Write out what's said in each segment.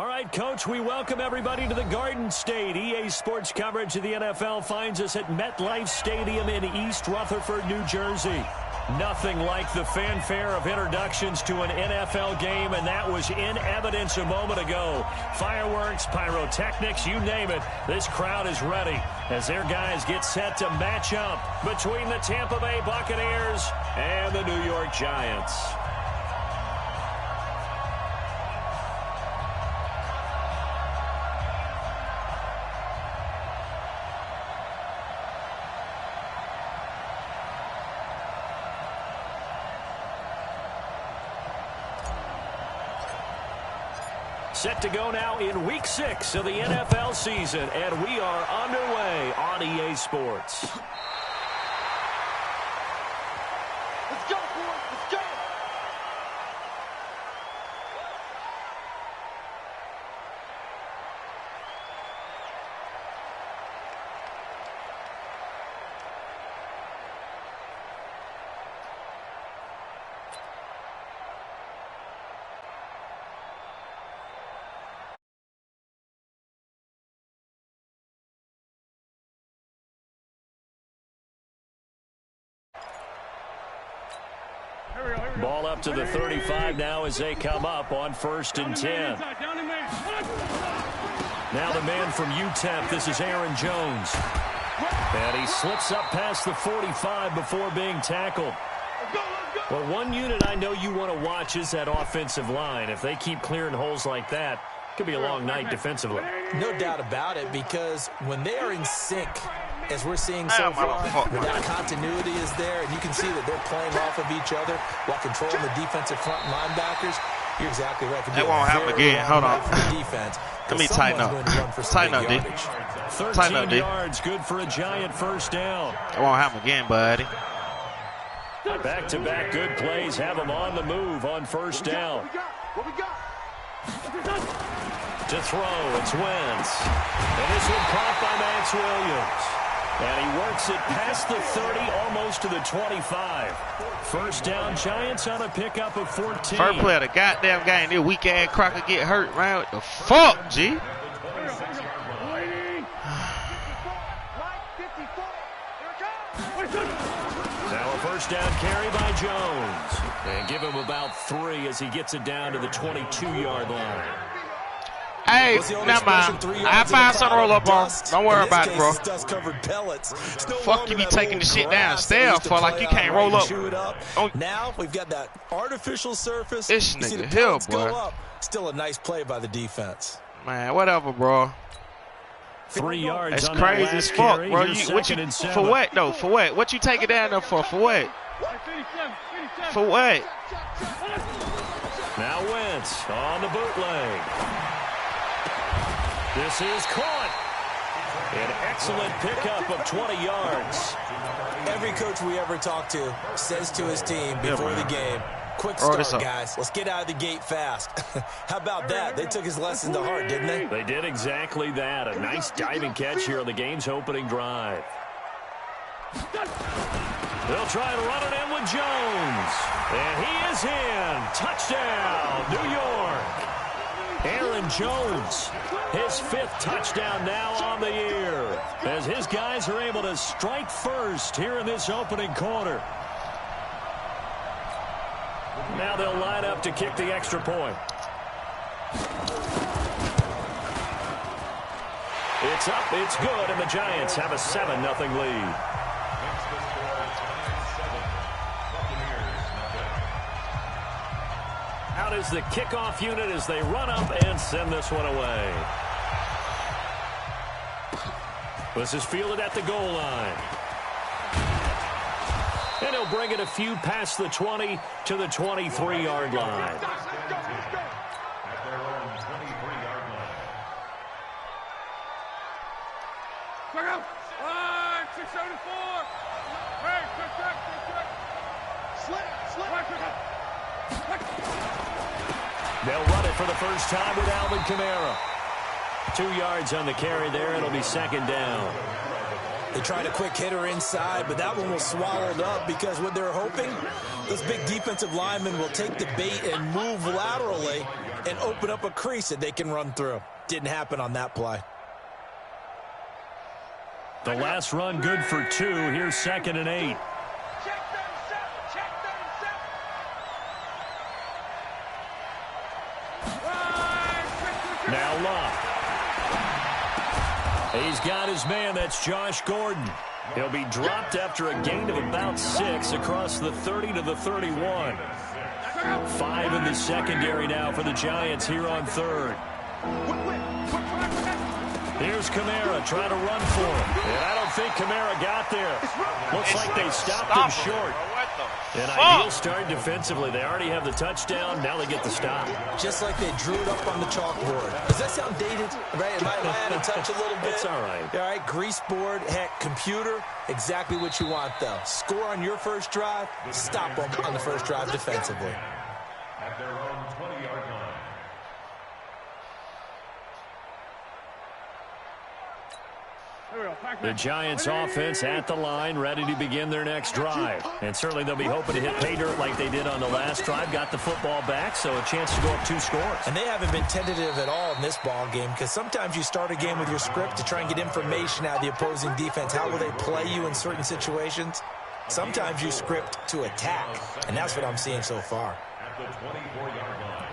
All right, Coach, we welcome everybody to the Garden State. EA Sports coverage of the NFL finds us at MetLife Stadium in East Rutherford, New Jersey. Nothing like the fanfare of introductions to an NFL game, and that was in evidence a moment ago. Fireworks, pyrotechnics, you name it. This crowd is ready as their guys get set to match up between the Tampa Bay Buccaneers and the New York Giants. Set to go now in Week 6 of the NFL season, and we are underway on EA Sports. Let's go, boys. Let's go. Ball up to the 35 now as they come up on 1st and 10. Now the man from UTEP, this is Aaron Jones. And he slips up past the 45 before being tackled. Well, one unit I know you want to watch is that offensive line. If they keep clearing holes like that, it could be a long night defensively. No doubt about it, because when they are in sync, as we're seeing so far, that continuity is there, and you can see that they're playing off of each other while controlling the defensive front linebackers. You're exactly right. That won't happen again. Hold on. Defense. Let me tighten up. Tighten up, D. 13 yards, good for a Giant first down. That won't happen again, buddy. Back-to-back good plays have them on the move on 1st down. What we got? To throw, it's Wentz. And this one caught by Max Williams. And he works it past the 30, almost to the 25. First down, Giants on a pickup of 14. First play of the goddamn game. This weak-ass Crocker get hurt, man. What the fuck, G? Now a first down carry by Jones. And give him about 3 as he gets it down to the 22-yard line. Hey, never mind. I find something to roll up on. Don't worry about it, bro. Fuck you be taking the shit down stairs for like you can't roll up. Now we've got that artificial surface. This nigga here, boy. Still a nice play by the defense. Man, whatever, bro. 3 yards. That's on crazy that as last fuck, carry. bro. For what, though? For what? What you take it down there for? For what? For what? Now Wentz on the bootleg. This is caught. An excellent pickup of 20 yards. Every coach we ever talk to says to his team before the game, quick start, guys. Let's get out of the gate fast. How about that? They took his lesson to heart, didn't they? They did exactly that. A nice diving catch here on the game's opening drive. They'll try and run it in with Jones. And he is in. Touchdown, New York. Aaron Jones, his 5th touchdown now on the year, as his guys are able to strike first here in this opening quarter. Now they'll line up to kick the extra point. It's up, it's good, and the Giants have a 7-0 lead. Out is the kickoff unit as they run up and send this one away. This is fielded at the goal line. And he'll bring it a few past the 20 to the 23-yard line. They'll run it for the first time with Alvin Kamara. 2 yards on the carry there. It'll be 2nd down. They tried a quick hitter inside, but that one was swallowed up because what they're hoping, those big defensive linemen will take the bait and move laterally and open up a crease that they can run through. Didn't happen on that play. The last run good for 2. Here's 2nd and 8. Now Love. He's got his man. That's Josh Gordon. He'll be dropped after a gain of about 6 across the 30 to the 31. 5 in the secondary now for the Giants here on 3rd. Here's Kamara trying to run for him. And I don't think Kamara got there. Looks like they stopped him short. An ideal start defensively. They already have the touchdown. Now they get the stop. Just like they drew it up on the chalkboard. Does that sound dated? Right? Am I out of touch a little bit? It's all right. All right, grease board, heck, computer, exactly what you want, though. Score on your first drive, stop them on the first drive defensively. At their own 20-yard line. The Giants offense at the line, ready to begin their next drive. And certainly they'll be hoping to hit pay dirt like they did on the last drive. Got the football back, so a chance to go up 2 scores. And they haven't been tentative at all in this ball game, because sometimes you start a game with your script to try and get information out of the opposing defense. How will they play you in certain situations? Sometimes you script to attack, and that's what I'm seeing so far. At the 24-yard line.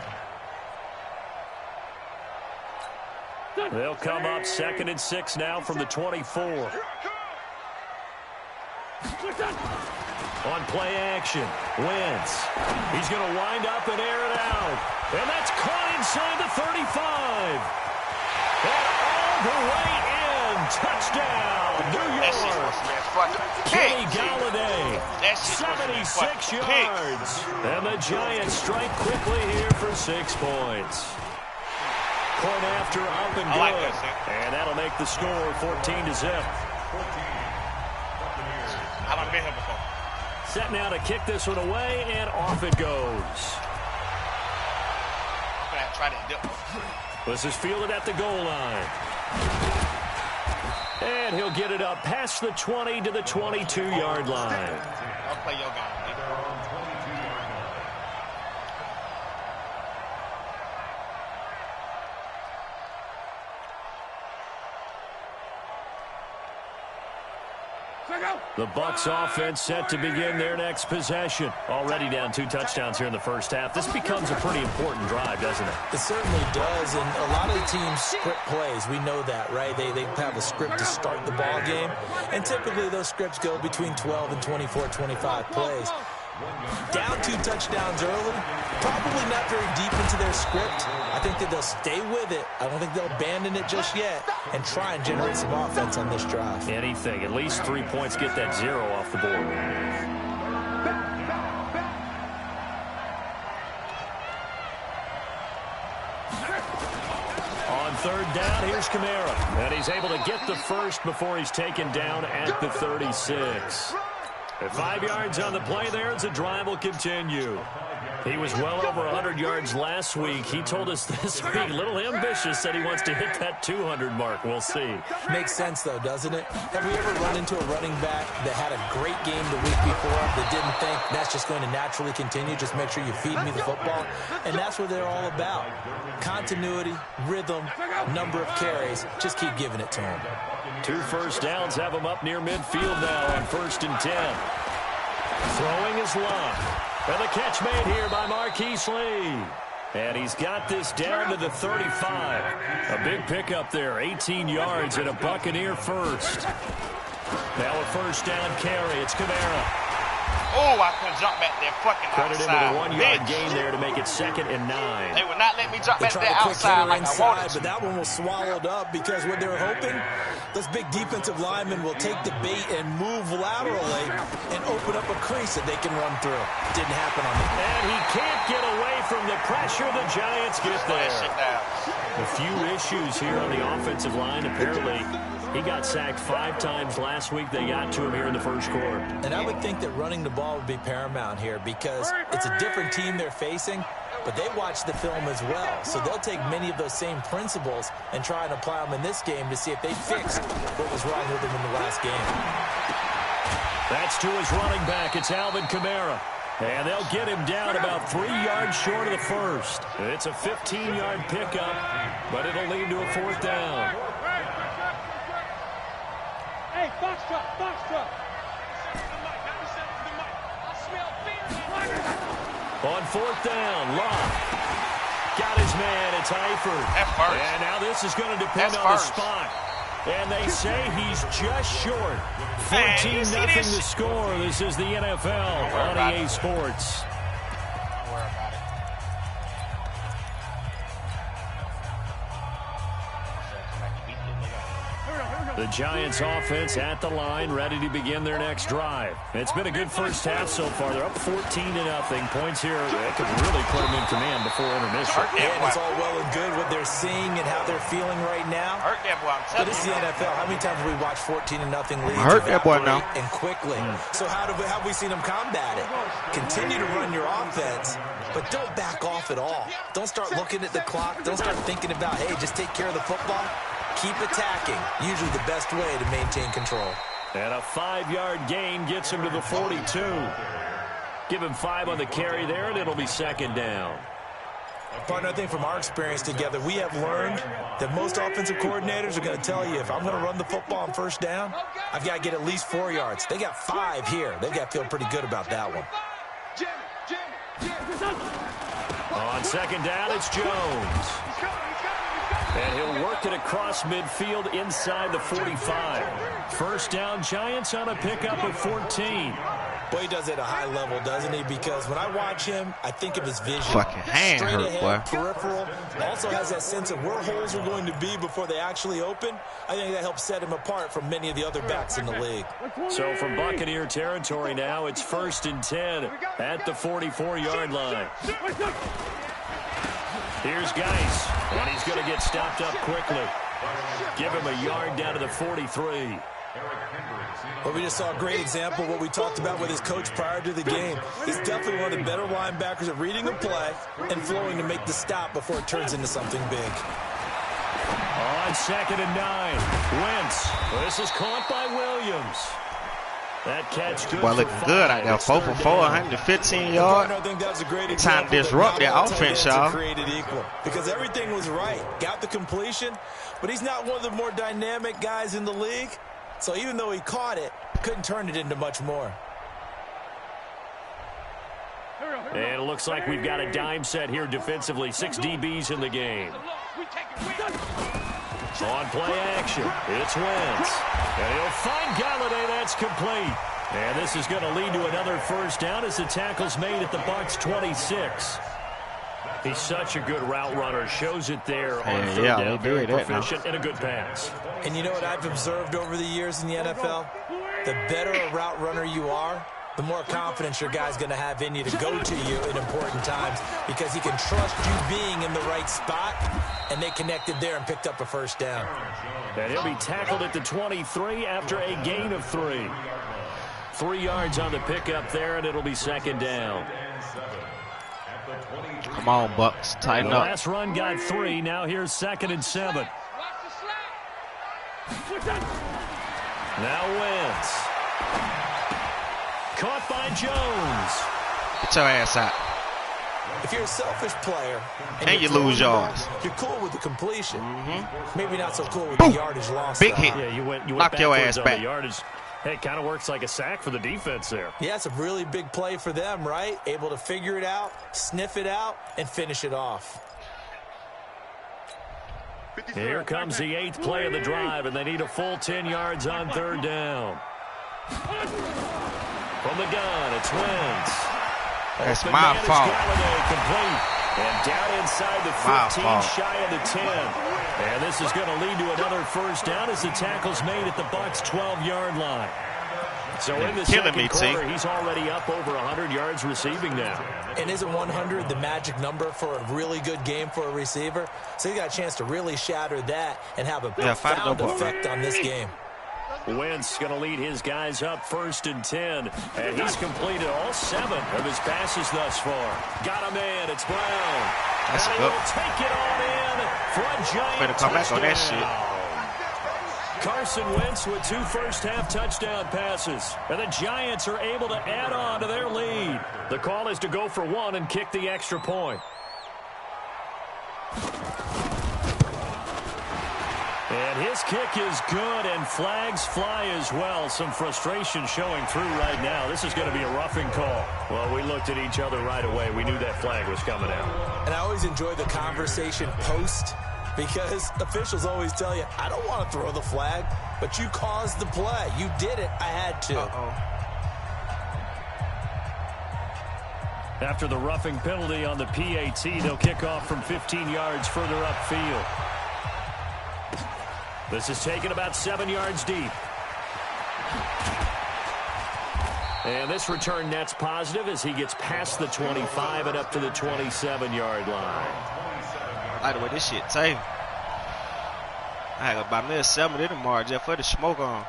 They'll come up 2nd and 6 now from the 24. On play action, Wentz. He's going to wind up and air it out. And that's caught inside the 35. And all the way in. Touchdown, New York. Kenny Galladay, 76 yards. And the Giants strike quickly here for 6 points. Point after up and good. Like that, and that'll make the score 14-0. I done been here before. Set now to kick this one away, and off it goes. I'm gonna try that dip. This is fielded at the goal line. And he'll get it up past the 20 to the 22-yard line. Don't play your game, dude. The Bucs offense set to begin their next possession. Already down 2 touchdowns here in the first half. This becomes a pretty important drive, doesn't it? It certainly does, and a lot of the teams script plays. We know that, right? They have a script to start the ball game, and typically those scripts go between 12 and 24, 25 plays. Down 2 touchdowns early, probably not very deep into their script. I think that they'll stay with it. I don't think they'll abandon it just yet and try and generate some offense on this drive. Anything. At least 3 points, get that 0 off the board. On 3rd down, here's Kamara. And he's able to get the first before he's taken down at the 36. At 5 yards on the play there as the drive will continue. He was well over 100 yards last week. He told us this week, a little ambitious, said he wants to hit that 200 mark. We'll see. Makes sense, though, doesn't it? Have we ever run into a running back that had a great game the week before that didn't think that's just going to naturally continue? Just make sure you feed me the football. And that's what they're all about. Continuity, rhythm, number of carries. Just keep giving it to him. 2 first downs have him up near midfield now on 1st and 10. Throwing is Love. And the catch made here by Marquise Lee. And he's got this down to the 35. A big pickup there, 18 yards and a Buccaneer first. Now a 1st down carry. It's Kamara. Oh, I couldn't jump back there fucking Credit outside. Him with a 1-yard gain there to make it 2nd and 9. They would not let me jump They back tried there a quick outside hitter like inside, I wanted to. but that one was swallowed up because what they were hoping, those big defensive linemen will take the bait and move laterally and open up a crease that they can run through. Didn't happen on that. And he can't get away from the pressure. The Giants get there. A few issues here on the offensive line. Apparently, he got sacked 5 times last week. They got to him here in the first quarter. And I would think that running the ball would be paramount here because it's a different team they're facing, but they watch the film as well. So they'll take many of those same principles and try and apply them in this game to see if they fixed what was wrong with them in the last game. That's to his running back. It's Alvin Kamara. And they'll get him down about 3 yards short of the first. It's a 15-yard pickup, but it'll lead to a 4th down. Hey, box truck. On 4th down, Love got his man. It's Eifert. And now this is going to depend on the spot. And they say he's just short. 14-0 the score. This is the NFL on EA Sports. Don't worry about it. The Giants offense at the line, ready to begin their next drive. It's been a good first half so far. They're up 14-0. Points here that could really put them in command before intermission. And it's all well and good what they're seeing and how they're feeling right now. But this is the NFL. How many times have we watched 14-0 leads? Hurt that boy now. And quickly. So how have we seen them combat it? Continue to run your offense, but don't back off at all. Don't start looking at the clock. Don't start thinking about, hey, just take care of the football. Keep attacking. Usually the best way to maintain control. And a 5-yard gain gets him to the 42. Give him 5 on the carry there, and it'll be 2nd down. Partner, I think from our experience together, we have learned that most offensive coordinators are going to tell you, if I'm going to run the football on 1st down, I've got to get at least 4 yards. They got 5 here. They've got to feel pretty good about that one. On 2nd down, it's Jones. And he'll work it across midfield inside the 45. 1st down, Giants on a pickup of 14. Boy, he does it at a high level, doesn't he? Because when I watch him, I think of his vision. Fucking hand straight hurt, ahead, boy. peripheral. Also has that sense of where holes are going to be before they actually open. I think that helps set him apart from many of the other backs in the league. So from Buccaneer territory now, it's 1st and 10 at the 44-yard line. Here's Geis, and he's going to get stopped up quickly. Give him a yard down to the 43. Well, we just saw a great example of what we talked about with his coach prior to the game. He's definitely one of the better linebackers at reading a play and flowing to make the stop before it turns into something big. On 2nd and 9, Wentz. This is caught by Williams. That catch good. Well, looking good out there. 4 for 4, 115 yards. I think that was a great Time to disrupt their offense, y'all. Created equal because everything was right. Got the completion, but he's not one of the more dynamic guys in the league. So even though he caught it, couldn't turn it into much more. And it looks like we've got a dime set here defensively. 6 DBs in the game. On play action, it's Wentz. And he'll find Galladay. That's complete. And this is going to lead to another 1st down as the tackle's made at the Bucs 26. He's such a good route runner. Shows it there on 3rd down. Very proficient and a good pass. And you know what I've observed over the years in the NFL? The better a route runner you are, the more confidence your guy's going to have in you to go to you in important times because he can trust you being in the right spot, and they connected there and picked up a 1st down. And he'll be tackled at the 23 after a gain of 3. 3 yards on the pickup there, and it'll be 2nd down. Come on, Bucks. Tighten up. Last run got 3. Now here's 2nd and 7. Now Wentz. Caught by Jones. Get your ass out. If you're a selfish player and you lose yards, you're cool with the completion. Maybe not so cool with the yardage loss. Big hit. Yeah, you went knock your ass back. The yardage. Hey, it kind of works like a sack for the defense there. Yeah, it's a really big play for them, right? Able to figure it out, sniff it out, and finish it off. Here comes the 8th play of the drive, and they need a full 10 yards on 3rd down. From the gun, it's Wentz. That's my fault. Complete. And down inside the 15, shy of the 10. And this is going to lead to another 1st down as the tackle's made at the Bucs' 12-yard line. So in the second quarter, he's already up over 100 yards receiving now. And isn't 100 the magic number for a really good game for a receiver? So he got a chance to really shatter that and have a profound effect on this game. Wentz going to lead his guys up 1st and 10. And he's completed all 7 of his passes thus far. Got a man. It's Brown. That's and good. He'll take it on in for a giant better come back on that shit. Carson Wentz with 2 first-half touchdown passes. And the Giants are able to add on to their lead. The call is to go for one and kick the extra point. And his kick is good, and flags fly as well. Some frustration showing through right now. This is going to be a roughing call. Well, we looked at each other right away. We knew that flag was coming out. And I always enjoy the conversation post, because officials always tell you, I don't want to throw the flag, but you caused the play. You did it. I had to. After the roughing penalty on the PAT, they'll kick off from 15 yards further upfield. This is taken about 7 yards deep. And this return net's positive as he gets past the 25 and up to the 27-yard line. I like the way this shit tape. I had about me 7 in tomorrow just for the smoke on.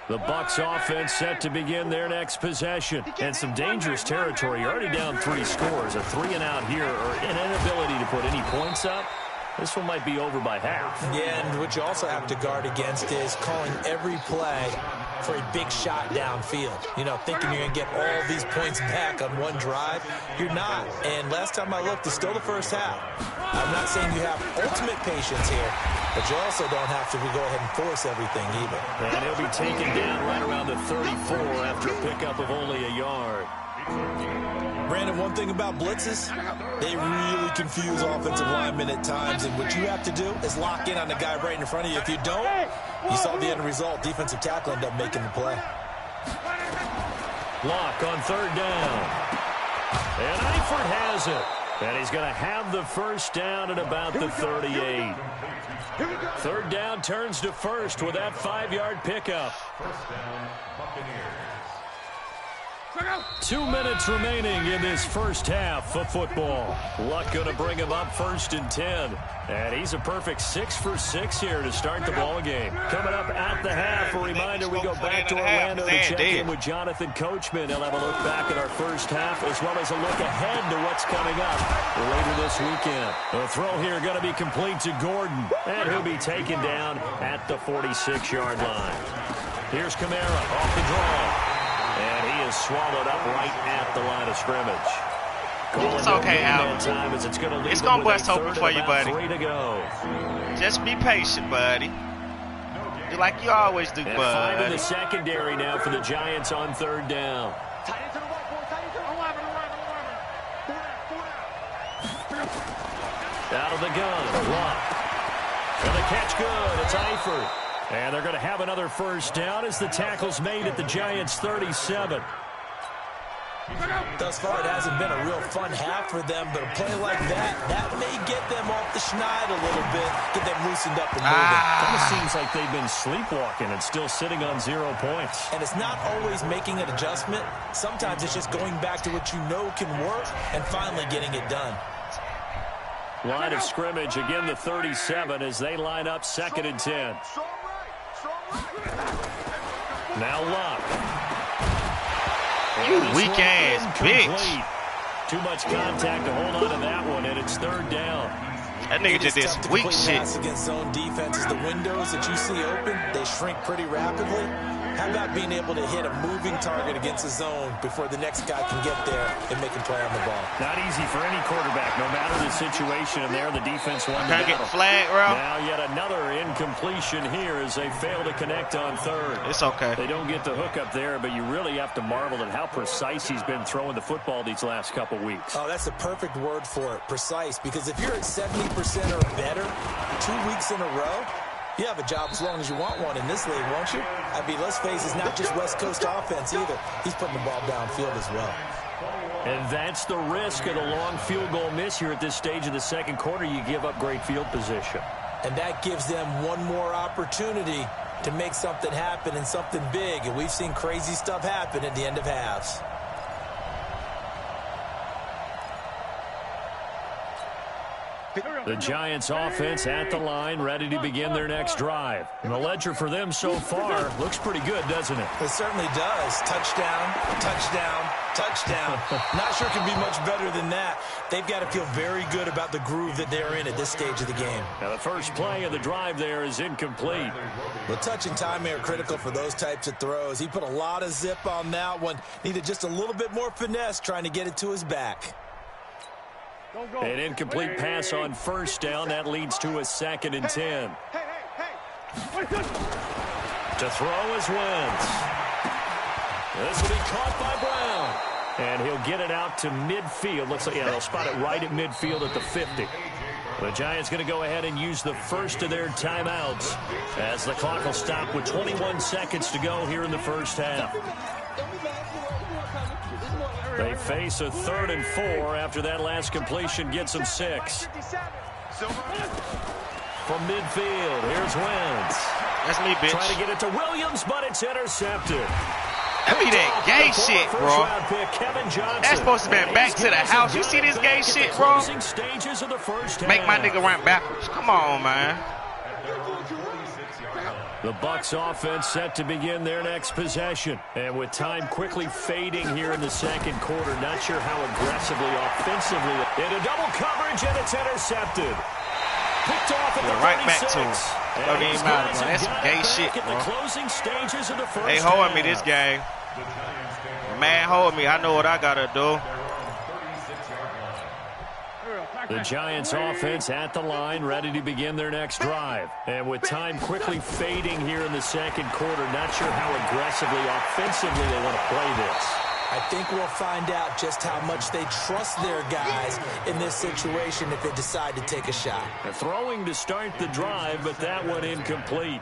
The Bucs offense set to begin their next possession. And some dangerous territory. You're already down 3 scores. A 3-and-out here, or an inability to put any points up. This one might be over by half. Yeah, and what you also have to guard against is calling every play for a big shot downfield. You know, thinking you're going to get all these points back on one drive. You're not. And last time I looked, it's still the first half. I'm not saying you have ultimate patience here, but you also don't have to go ahead and force everything either. And he'll be taken down right around the 34 after a pickup of only a yard. Brandon, one thing about blitzes, they really confuse offensive linemen at times, and what you have to do is lock in on the guy right in front of you. If you don't, you saw the end result. Defensive tackle ended up making the play. Lock on 3rd down. And Eifert has it. And he's going to have the first down at about the 38. 3rd down turns to first with that 5-yard pickup. First down, Buccaneers. 2 minutes remaining in this first half of football. Luck going to bring him up 1st and 10. And he's a perfect 6 for 6 here to start the ball game. Coming up at the half, a reminder we go back to Orlando to check in with Jonathan Coachman. He'll have a look back at our first half as well as a look ahead to what's coming up later this weekend. The throw here going to be complete to Gordon. And he'll be taken down at the 46-yard line. Here's Kamara off the draw. And he is swallowed up right at the line of scrimmage. It's okay, Al. It's going to bust open for you, buddy. 3 to go. Just be patient, buddy. You're like you always do, and buddy. 5 in the secondary now for the Giants on 3rd down. Out of the gun. Lock. And the catch good. It's Eifert. And they're going to have another first down as the tackle's made at the Giants' 37. Thus far, it hasn't been a real fun half for them, but a play like that may get them off the schneid a little bit, get them loosened up and moving. Kind of seems like they've been sleepwalking and still sitting on 0 points. And it's not always making an adjustment. Sometimes it's just going back to what you know can work and finally getting it done. Line of scrimmage, again the 37 as they line up 2nd and 10. Now Luck. You weak-ass bitch. Too much contact to hold on to that one, and it's 3rd down. That nigga just did some weak shit. Against zone defenses, the windows that you see open, they shrink pretty rapidly. How about being able to hit a moving target against a zone before the next guy can get there and make a play on the ball? Not easy for any quarterback, no matter the situation. And there, the defense won the battle. Get the flag, bro. Now yet another incompletion here as they fail to connect on 3rd. It's okay. They don't get the hook up there, but you really have to marvel at how precise he's been throwing the football these last couple weeks. Oh, that's the perfect word for it, precise. Because if you're at 70% or better 2 weeks in a row, you have a job as long as you want one in this league, won't you? I mean, let's face it, it's not just West Coast offense either. He's putting the ball downfield as well. And that's the risk of the long field goal miss here at this stage of the 2nd quarter. You give up great field position. And that gives them one more opportunity to make something happen and something big. And we've seen crazy stuff happen at the end of halves. The Giants offense at the line, ready to begin their next drive. And the ledger for them so far looks pretty good, doesn't it? It certainly does. Touchdown, touchdown, touchdown. Not sure it can be much better than that. They've got to feel very good about the groove that they're in at this stage of the game. Now the first play of the drive there is incomplete. The touch and timing are critical for those types of throws. He put a lot of zip on that one. Needed just a little bit more finesse trying to get it to his back. An incomplete pass on first down. That leads to a 2nd and 10. To throw is Wentz. This will be caught by Brown. And he'll get it out to midfield. Looks like, yeah, they'll spot it right at midfield at the 50. The Giants going to go ahead and use the first of their timeouts as the clock will stop with 21 seconds to go here in the first half. They face a 3rd and 4 after that last completion gets them 6. From midfield, here's Wentz. That's me, bitch. Trying to get it to Williams, but it's intercepted. That be that gay shit, bro. That's supposed to be back to the house. You see this gay shit, bro? Make my nigga run backwards. Come on, man. The Bucs offense set to begin their next possession. And with time quickly fading here in the second quarter, not sure how aggressively, offensively. Into double coverage, and it's intercepted. Picked off at the right back to him. That's some gay shit, bro. They holding me this game. Man, hold me. I know what I gotta do. The Giants offense at the line, ready to begin their next drive. And with time quickly fading here in the second quarter, not sure how aggressively, offensively they want to play this. I think we'll find out just how much they trust their guys in this situation if they decide to take a shot. They're throwing to start the drive, but that one incomplete.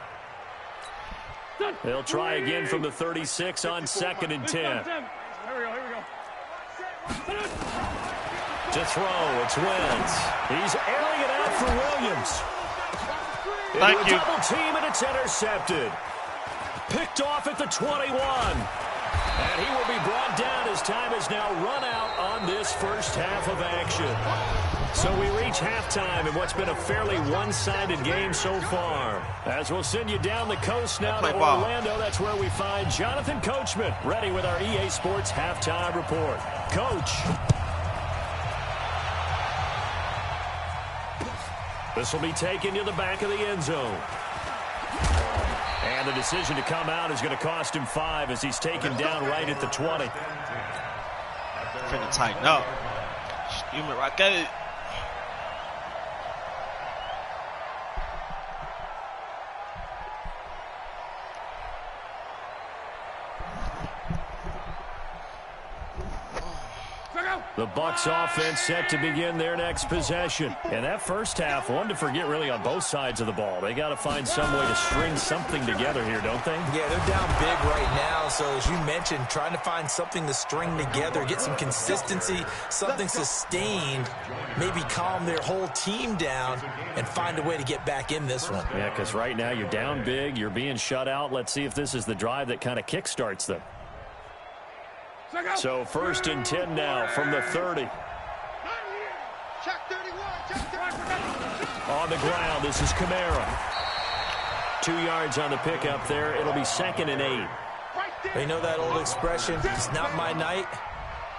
They'll try again from the 36 on 2nd and 10. Here we go. To throw, it's Wentz. He's airing it out for Williams. Thank you. Double team, and it's intercepted. Picked off at the 21. And he will be brought down as time has now run out on this first half of action. So we reach halftime in what's been a fairly one-sided game so far. As we'll send you down the coast now to Orlando, that's where we find Jonathan Coachman ready with our EA Sports halftime report. Coach. This will be taken to the back of the end zone. And the decision to come out is going to cost him 5 as he's taken down right at the 20. Finna tighten up. Excuse me, right there. The Bucs offense set to begin their next possession. And that first half, one to forget really on both sides of the ball. They got to find some way to string something together here, don't they? Yeah, they're down big right now. So as you mentioned, trying to find something to string together, get some consistency, something sustained, maybe calm their whole team down and find a way to get back in this one. Yeah, because right now you're down big, you're being shut out. Let's see if this is the drive that kind of kickstarts them. So 1st and 10 now from the 30. On the ground, this is Kamara. 2 yards on the pickup there. It'll be 2nd and 8. You know that old expression, it's not my night?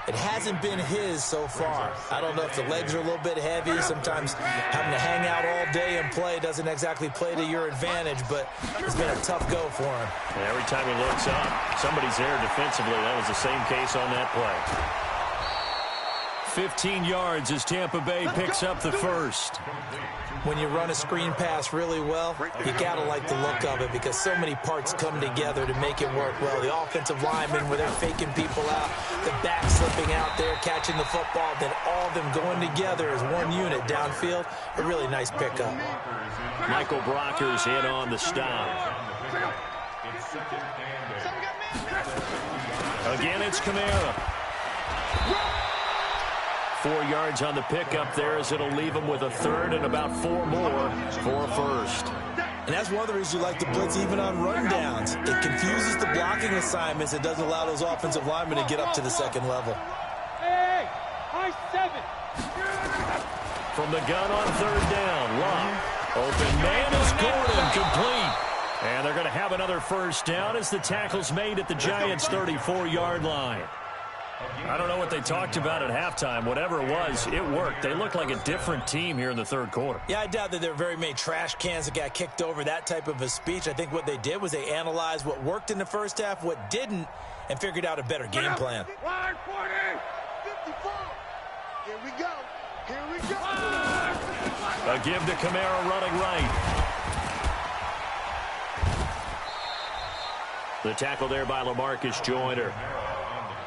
It hasn't been his so far. I don't know if the legs are a little bit heavy. Sometimes having to hang out all day and play doesn't exactly play to your advantage, but it's been a tough go for him. And every time he looks up, somebody's there defensively. That was the same case on that play. 15 yards as Tampa Bay picks up the first. When you run a screen pass really well, you got to like the look of it because so many parts come together to make it work well. The offensive linemen, where they're faking people out, the back slipping out there, catching the football, then all of them going together as one unit downfield. A really nice pickup. Michael Brocker's in on the stop. Again, it's Kamara. 4 yards on the pickup there as it'll leave him with a 3rd and about 4 more for a first. And that's one of the reasons you like to blitz even on rundowns. It confuses the blocking assignments. It doesn't allow those offensive linemen to get up to the second level. Hey, high 7. From the gun on 3rd down, Locke. Open man is Gordon, complete. And they're going to have another first down as the tackle's made at the Giants' 34-yard line. I don't know what they talked about at halftime. Whatever it was, it worked. They looked like a different team here in the third quarter. Yeah, I doubt that there were very many trash cans that got kicked over, that type of a speech. I think what they did was they analyzed what worked in the first half, what didn't, and figured out a better game plan. Line 40. 54. Here we go. Here we go. A give to Kamara running right. The tackle there by LaMarcus Joyner.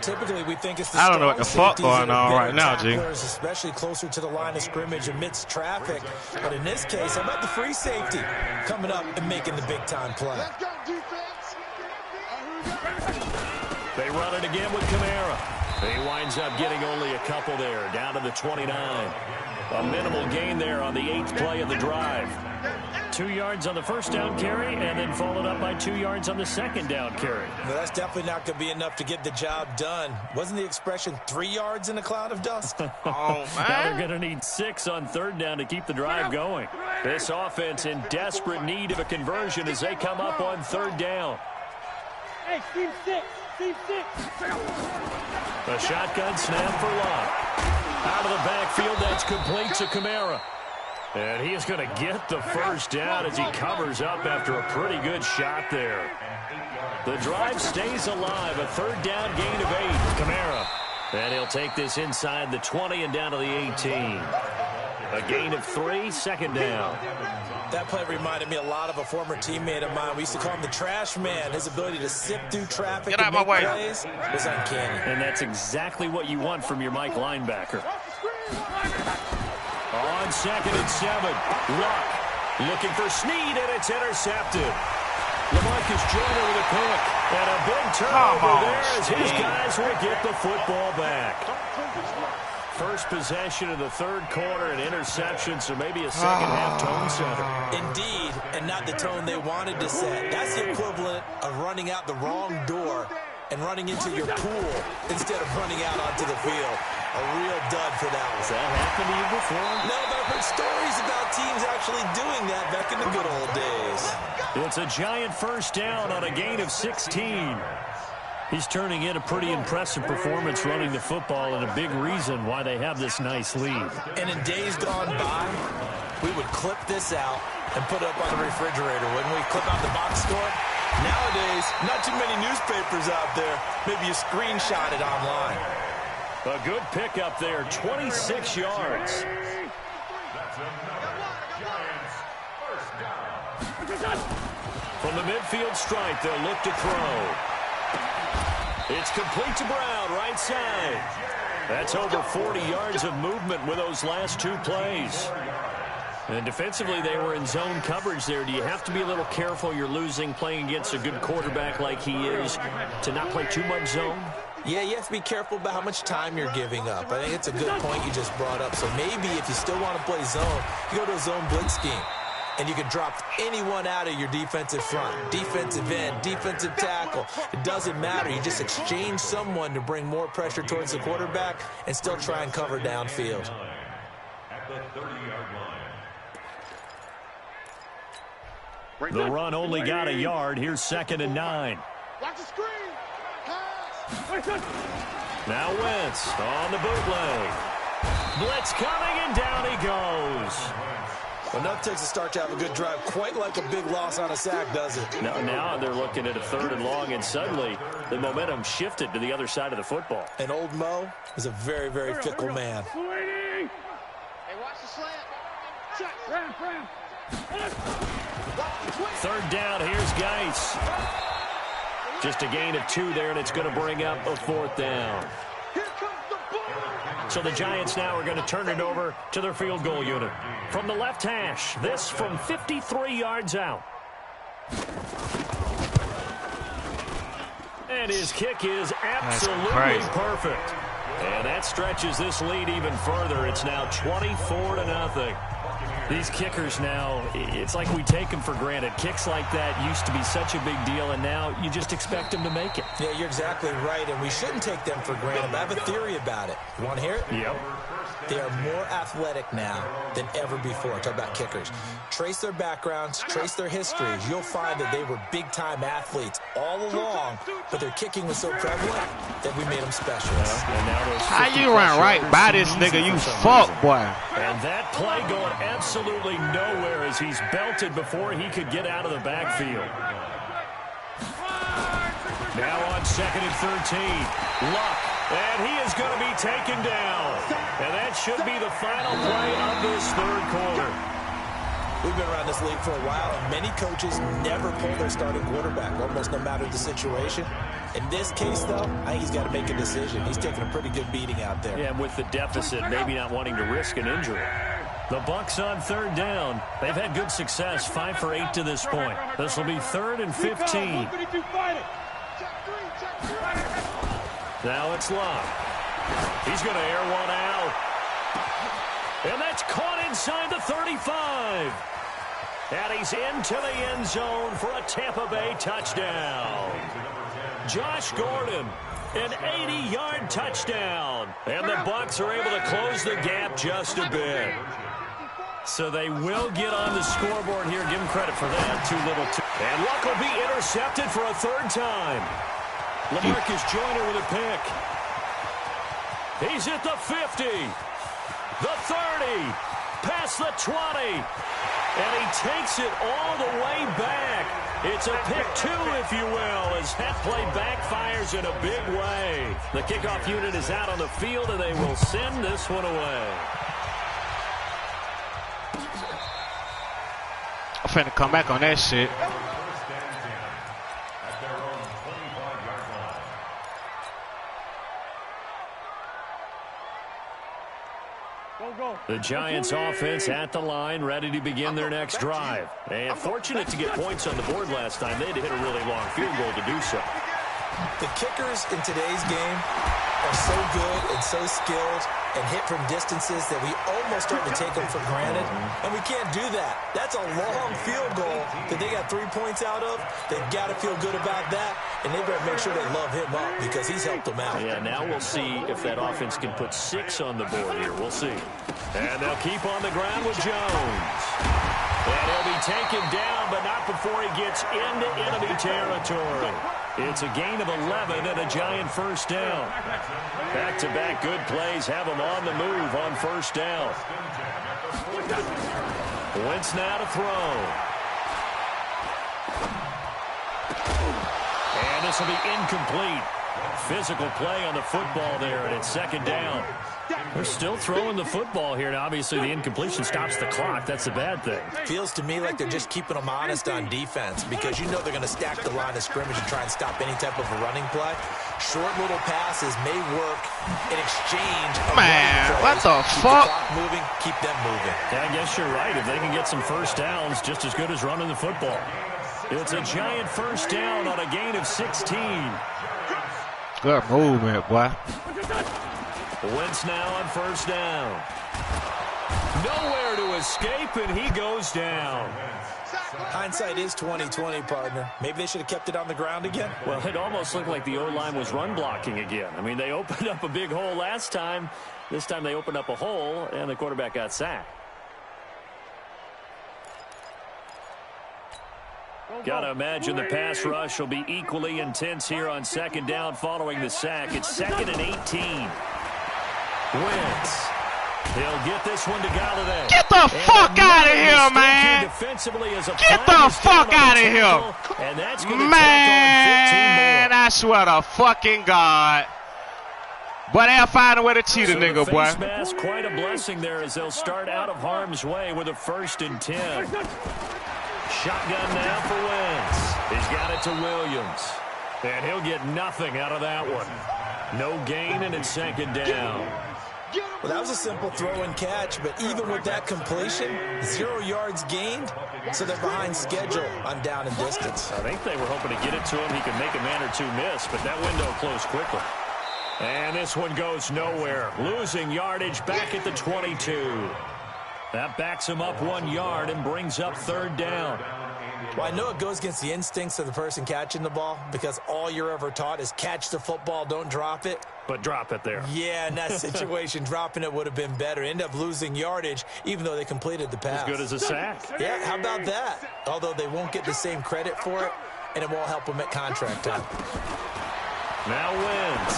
Typically, we think it's the I don't know what the fuck going on right now, G. Especially closer to the line of scrimmage amidst traffic. But in this case, how about the free safety coming up and making the big-time play? Let's go, defense. They run it again with Kamara. He winds up getting only a couple there, down to the 29. A minimal gain there on the 8th play of the drive. 2 yards on the first down carry, and then followed up by 2 yards on the second down carry. Well, that's definitely not going to be enough to get the job done. Wasn't the expression 3 yards in a cloud of dust? Oh, man. Now they're going to need 6 on third down to keep the drive going. This offense in desperate need of a conversion as they come up on third down. Hey, team 6. Team 6. A shotgun snap for Locke. Out of the backfield, that's complete to Kamara. And he is going to get the first down as he covers up after a pretty good shot there. The drive stays alive. A third down gain of 8. Kamara. And he'll take this inside the 20 and down to the 18. A gain of 3, second down. That play reminded me a lot of a former teammate of mine. We used to call him the trash man. His ability to sift through traffic and make plays was uncanny. And that's exactly what you want from your Mike linebacker. On 2nd and 7, Luck looking for Snead, and it's intercepted. LaMarcus Joyner with a pick, and a big turnover there as his guys will get the football back. First possession of the third quarter, an interception, so maybe a second-half tone setter. Indeed, and not the tone they wanted to set. That's the equivalent of running out the wrong door and running into your pool instead of running out onto the field. A real dud for that one. Has that happened to you before? No, but I've heard stories about teams actually doing that back in the good old days. It's a giant first down on a gain of 16. He's turning in a pretty impressive performance running the football, and a big reason why they have this nice lead. And in days gone by, we would clip this out and put it up on the refrigerator, wouldn't we? Clip out the box score. Nowadays, not too many newspapers out there. Maybe you screenshot it online. A good pickup there, 26 yards. From the midfield stripe, they'll look to throw. It's complete to Brown, right side. That's over 40 yards of movement with those last 2 plays. And defensively, they were in zone coverage there. Do you have to be a little careful? You're losing playing against a good quarterback like he is to not play too much zone? Yeah, you have to be careful about how much time you're giving up. I think it's a good point you just brought up. So maybe if you still want to play zone, you go to a zone blitz scheme. And you can drop anyone out of your defensive front, defensive end, defensive tackle. It doesn't matter. You just exchange someone to bring more pressure towards the quarterback and still try and cover downfield. At the 30-yard line. The run only got a yard. Here's 2nd and 9. Watch the screen. Pass. Now Wentz on the bootleg. Blitz coming, and down he goes. Well, enough takes a start to have a good drive, quite like a big loss on a sack, does it? Now they're looking at a 3rd and long, and suddenly the momentum shifted to the other side of the football. And old Mo is a very, very fickle man. Hey, watch the slant. check, ram. 3rd down, here's Geis. Just a gain of 2 there, and it's going to bring up a 4th down. Here comes the ball. So the Giants now are going to turn it over to their field goal unit. From the left hash, this from 53 yards out. And his kick is absolutely perfect. And that stretches this lead even further. It's now 24-0. These kickers now, it's like we take them for granted. Kicks like that used to be such a big deal, and now you just expect them to make it. Yeah, you're exactly right, and we shouldn't take them for granted. But I have a theory about it. You want to hear it? Yep. They are more athletic now than ever before. Talk about kickers. Trace their backgrounds, trace their histories. You'll find that they were big-time athletes all along, but their kicking was so prevalent that we made them specialists. How you run right by this nigga, you fuck, boy. And that play going absolutely nowhere as he's belted before he could get out of the backfield. Now on 2nd and 13. Luck. And he is going to be taken down. And that should be the final play of this third quarter. We've been around this league for a while, and many coaches never pull their starting quarterback, almost no matter the situation. In this case, though, I think he's got to make a decision. He's taking a pretty good beating out there. Yeah, and with the deficit, maybe not wanting to risk an injury. The Bucs on 3rd down. They've had good success, 5 for 8 to this point. This will be 3rd and 15. Now it's Luck. He's going to air one out. And that's caught inside the 35. And he's into the end zone for a Tampa Bay touchdown. Josh Gordon, an 80-yard touchdown. And the Bucs are able to close the gap just a bit. So they will get on the scoreboard here. Give him credit for that. Too little. And Luck will be intercepted for a 3rd time. LaMarcus Joyner with a pick. He's at the 50, the 30, past the 20, and he takes it all the way back. It's a pick 2, if you will, as that play backfires in a big way. The kickoff unit is out on the field, and they will send this one away. I'm finna come back on that shit. The Giants offense at the line, ready to begin their next drive. And fortunate to get points on the board last time. They had to hit a really long field goal to do so. The kickers in today's game are so good and so skilled and hit from distances that we almost start to take them for granted. And we can't do that. That's a long field goal that they got 3 points out of. They've got to feel good about that. And they better make sure they love him up because he's helped them out. Yeah, now we'll see if that offense can put 6 on the board here. We'll see. And they'll keep on the ground with Jones. And he'll be taken down, but not before he gets into enemy territory. It's a gain of 11 and a Giant 1st down. Back-to-back good plays have him on the move on 1st down. Wentz now to throw. And this will be incomplete. Physical play on the football there, and it's 2nd down. They're still throwing the football here. Now, obviously, the incompletion stops the clock. That's the bad thing. Feels to me like they're just keeping them honest on defense because you know they're going to stack the line of scrimmage and try and stop any type of a running play. Short little passes may work in exchange. Man, what the fuck? Keep the clock moving, keep them moving. Yeah, I guess you're right. If they can get some 1st downs, just as good as running the football. It's a Giant 1st down on a gain of 16. Good movement, boy. Wentz now on 1st down. Nowhere to escape, and he goes down. Hindsight is 20/20, partner. Maybe they should have kept it on the ground again. Well, it almost looked like the O-line was run blocking again. I mean, they opened up a big hole last time. This time they opened up a hole, and the quarterback got sacked. Got to imagine the pass rush will be equally intense here on 2nd down following the sack. It's 2nd and 18. Wentz. He'll get this one to Galladay. Get the fuck out of here, man. Get the fuck out of here. And that's man, I swear to fucking God. But they'll find a way to cheat a nigga, boy. Mask, quite a blessing there as they'll start out of harm's way with a 1st and 10. Shotgun now for Wentz. He's got it to Williams. And he'll get nothing out of that one. No gain, and it's 2nd down. Well, that was a simple throw and catch, but even with that completion, 0 yards gained, so they're behind schedule on down and distance. I think they were hoping to get it to him. He could make a man or 2 miss, but that window closed quickly. And this one goes nowhere. Losing yardage back at the 22. That backs him up 1 yard and brings up 3rd down. Well, I know it goes against the instincts of the person catching the ball because all you're ever taught is catch the football, don't drop it. but drop it there. Yeah, in that situation, dropping it would have been better. End up losing yardage, even though they completed the pass. As good as a sack. Yeah, how about that? Although they won't get the same credit for it, and it won't help them at contract time. Now Wentz.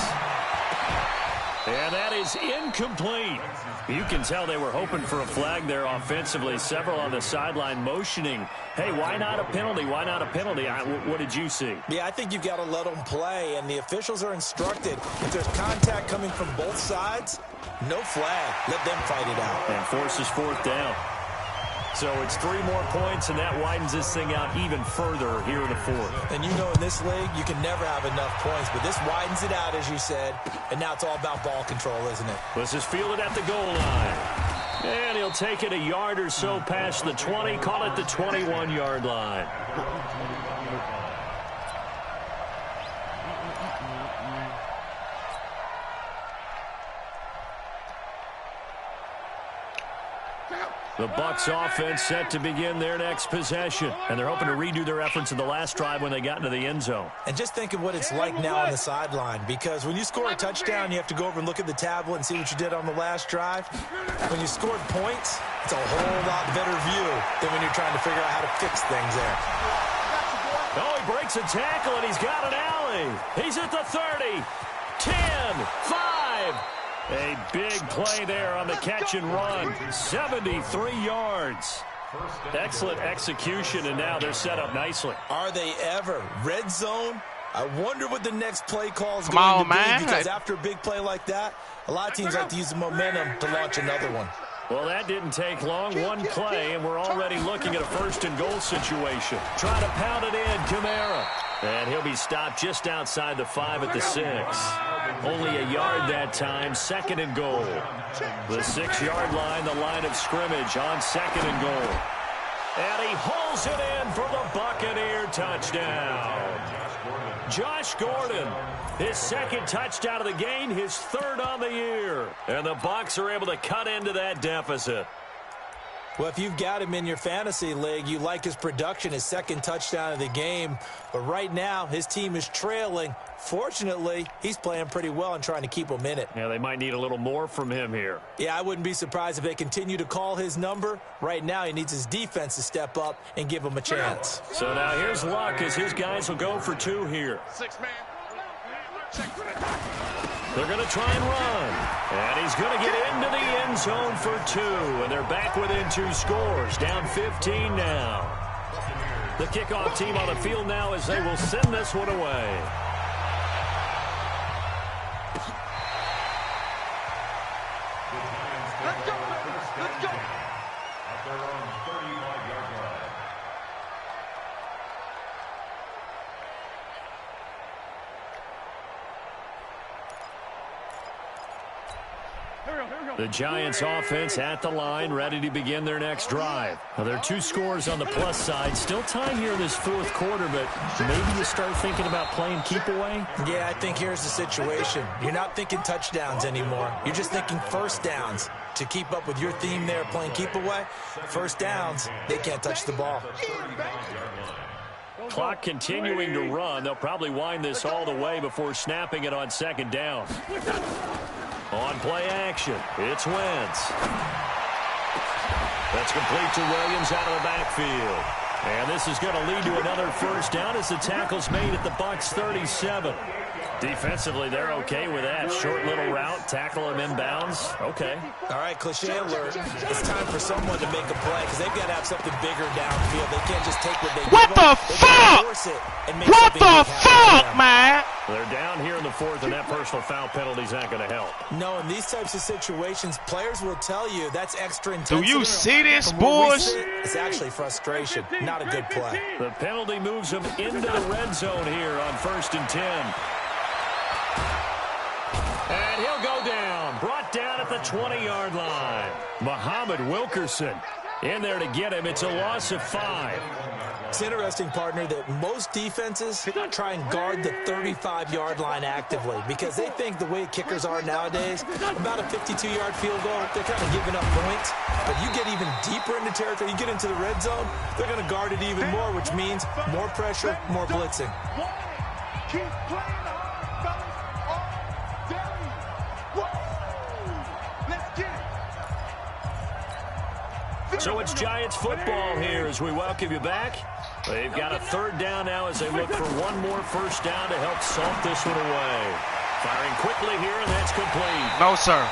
And that is incomplete. You can tell they were hoping for a flag there offensively. Several on the sideline motioning, hey, why not a penalty? Why not a penalty? What did you see? Yeah, I think you've got to let them play, and the officials are instructed. If there's contact coming from both sides, no flag. Let them fight it out. And forces fourth down. So it's 3 more points, and that widens this thing out even further here in the fourth. And you know in this league, you can never have enough points, but this widens it out, as you said, and now it's all about ball control, isn't it? This is fielded at the goal line. And he'll take it a yard or so past the 20, call it the 21-yard line. The Bucs offense set to begin their next possession. And they're hoping to redo their efforts in the last drive when they got into the end zone. And just think of what it's like now on the sideline, because when you score a touchdown, you have to go over and look at the tablet and see what you did on the last drive. When you scored points, it's a whole lot better view than when you're trying to figure out how to fix things there. Oh, he breaks a tackle, and he's got an alley. He's at the 30, 10, 5. A big play there on the catch and run. 73 yards. Excellent execution, and now they're set up nicely. Are they ever? Red zone? I wonder what the next play call is going to be, because after a big play like that, a lot of teams like to use the momentum to launch another one. Well, that didn't take long. One play, and we're already looking at a first-and-goal situation. Trying to pound it in, Kamara. And he'll be stopped just outside the 5 at the 6. Only a yard that time, 2nd and goal. The 6-yard line, the line of scrimmage on 2nd and goal. And he hauls it in for the Buccaneer touchdown. Josh Gordon, his 2nd touchdown of the game, his 3rd on the year. And the Bucs are able to cut into that deficit. Well, if you've got him in your fantasy league, you like his production, his 2nd touchdown of the game. But right now, his team is trailing. Fortunately, he's playing pretty well and trying to keep them in it. Yeah, they might need a little more from him here. Yeah, I wouldn't be surprised if they continue to call his number. Right now, he needs his defense to step up and give him a chance. So now here's Luck as his guys will go for 2 here. 6-man. They're going to try and run. And he's going to get into the end zone for 2. And they're back within 2 scores. Down 15 now. The kickoff team on the field now as they will send this one away. Let's go. Let's go. At their own 35-yard line. The Giants offense at the line, ready to begin their next drive. Now, there are 2 scores on the plus side. Still time here in this 4th quarter, but maybe you start thinking about playing keep away? Yeah, I think here's the situation. You're not thinking touchdowns anymore. You're just thinking first downs. To keep up with your theme there, playing keep away, first downs, they can't touch the ball. Clock continuing to run. They'll probably wind this all the way before snapping it on 2nd down. On play action, it's Wentz. That's complete to Williams out of the backfield. And this is going to lead to another first down as the tackle's made at the Bucs 37. Defensively, they're okay with that. Short little route, tackle him inbounds. Okay. All right, cliche alert. It's time for someone to make a play because they've got to have something bigger downfield. They can't just take what they What the fuck? What the fuck, man? They're down here in the 4th, and that personal foul penalty's not going to help. No, in these types of situations, players will tell you that's extra intensity. Do you see this, From boys? It's actually frustration, not a good play. The penalty moves them into the red zone here on 1st and 10. And he'll go down. Brought down at the 20-yard line. Muhammad Wilkerson in there to get him. It's a loss of 5. It's interesting, partner, that most defenses try and guard the 35-yard line actively because they think the way kickers are nowadays, about a 52-yard field goal, they're kind of giving up points. But you get even deeper into territory, you get into the red zone, they're going to guard it even more, which means more pressure, more blitzing. Keep playing hard, fellas. All day. So it's Giants football here as we welcome you back. They've got a third down now as they look for one more first down to help salt this one away. Firing quickly here, and that's complete. No, sir.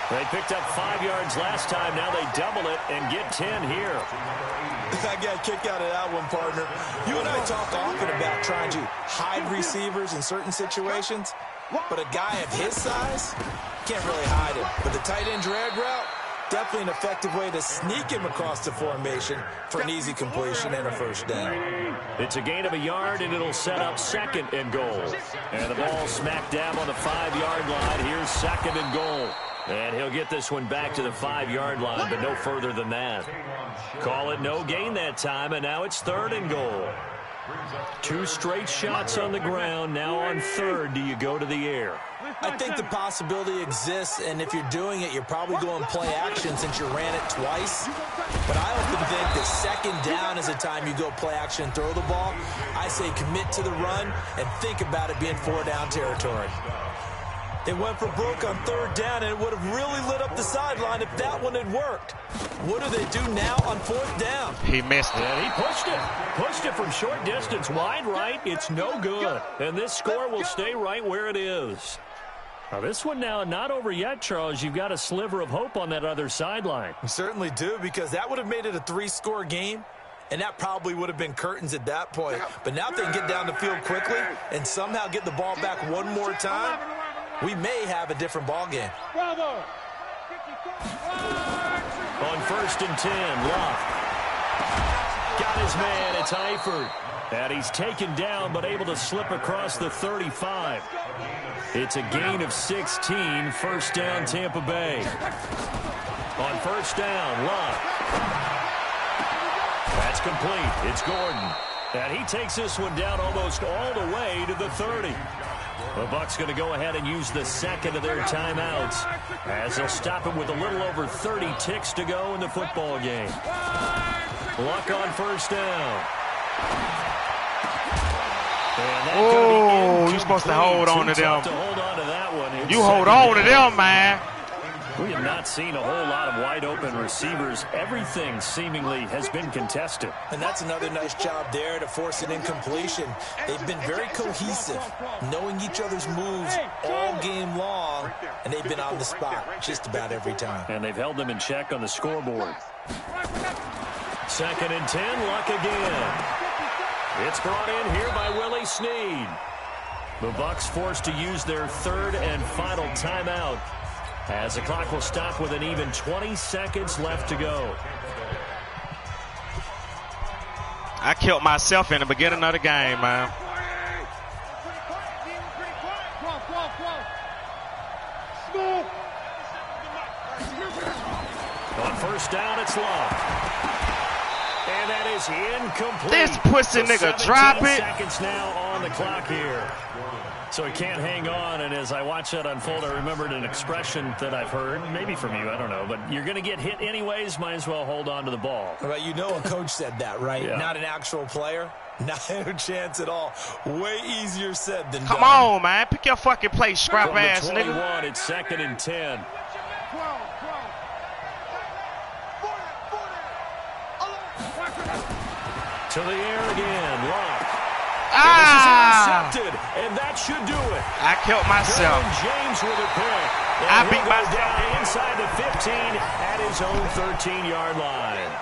They picked up 5 yards last time. Now they double it and get 10 here. I got a kick out of that one, partner. You and I talk often about trying to hide receivers in certain situations, but a guy of his size can't really hide him. But the tight end drag route, definitely an effective way to sneak him across the formation for an easy completion and a first down. It's a gain of a yard, and it'll set up 2nd and goal. And the ball smack dab on the 5-yard line. Here's 2nd and goal. And he'll get this one back to the 5-yard line, but no further than that. Call it no gain that time, and now it's 3rd and goal. 2 straight shots on the ground. Now on 3rd, do you go to the air? I think the possibility exists, and if you're doing it, you're probably going play action since you ran it twice. But I often think that 2nd down is the time you go play action and throw the ball. I say commit to the run and think about it being 4-down territory. They went for broke on 3rd down, and it would have really lit up the sideline if that one had worked. What do they do now on 4th down? He missed it. And he pushed it. Pushed it from short distance, wide right. It's no good. And this score will stay right where it is. Now, this one now not over yet, Charles. You've got a sliver of hope on that other sideline. We certainly do, because that would have made it a 3-score game, and that probably would have been curtains at that point. But now if they can get down the field quickly and somehow get the ball back one more time, we may have a different ball game. Bravo. On 1st and 10, Locke. Got his man, it's Eifert. And he's taken down, but able to slip across the 35. It's a gain of 16, 1st down Tampa Bay. On 1st down, Locke. That's complete, it's Gordon. And he takes this one down almost all the way to the 30. The Bucs going to go ahead and use the 2nd of their timeouts as they'll stop it with a little over 30 ticks to go in the football game. Luck on 1st down. Oh, you're supposed to hold on to them. You hold on to them, man. We have not seen a whole lot of wide-open receivers. Everything seemingly has been contested. And that's another nice job there to force an incompletion. They've been very cohesive, knowing each other's moves all game long, and they've been on the spot just about every time. And they've held them in check on the scoreboard. 2nd and 10, Luck again. It's brought in here by Willie Snead. The Bucs forced to use their 3rd and final timeout, as the clock will stop with an even 20 seconds left to go. I killed myself in the beginning of the game, man. On 1st down, it's Locke. And that is incomplete. This pussy nigga drop it. 17 seconds now on the clock here. So he can't hang on, and as I watch that unfold, I remembered an expression that I've heard, maybe from you, I don't know, but you're going to get hit anyways, might as well hold on to the ball. Well, you know a coach said that, right? Yeah. Not an actual player. Not a chance at all. Way easier said than done. Come on, man. Pick your fucking place, scrap ass nigga. 21, it's 2nd and 10. To the air again, Locke. Intercepted, and that should do it. I killed myself. James with a pick. I beat myself down inside the 15 at his own 13-yard line.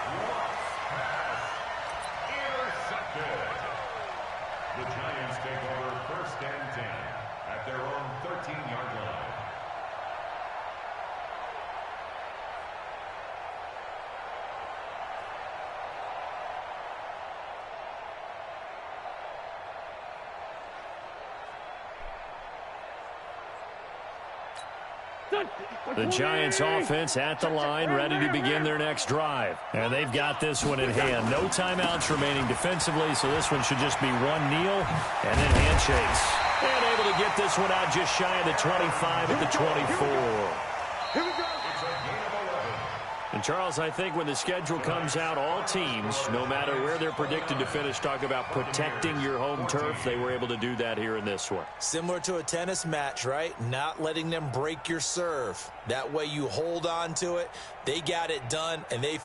Intercepted. The Giants take over 1st and 10 at their own 13-yard line. The Giants offense at the line, ready to begin their next drive. And they've got this one in hand. No timeouts remaining defensively, so this one should just be one kneel and then handshakes. And able to get this one out just shy of the 25 at the 24. Here we go. And, Charles, I think when the schedule comes out, all teams, no matter where they're predicted to finish, talk about protecting your home turf. They were able to do that here in this one. Similar to a tennis match, right? Not letting them break your serve. That way you hold on to it. They got it done, and they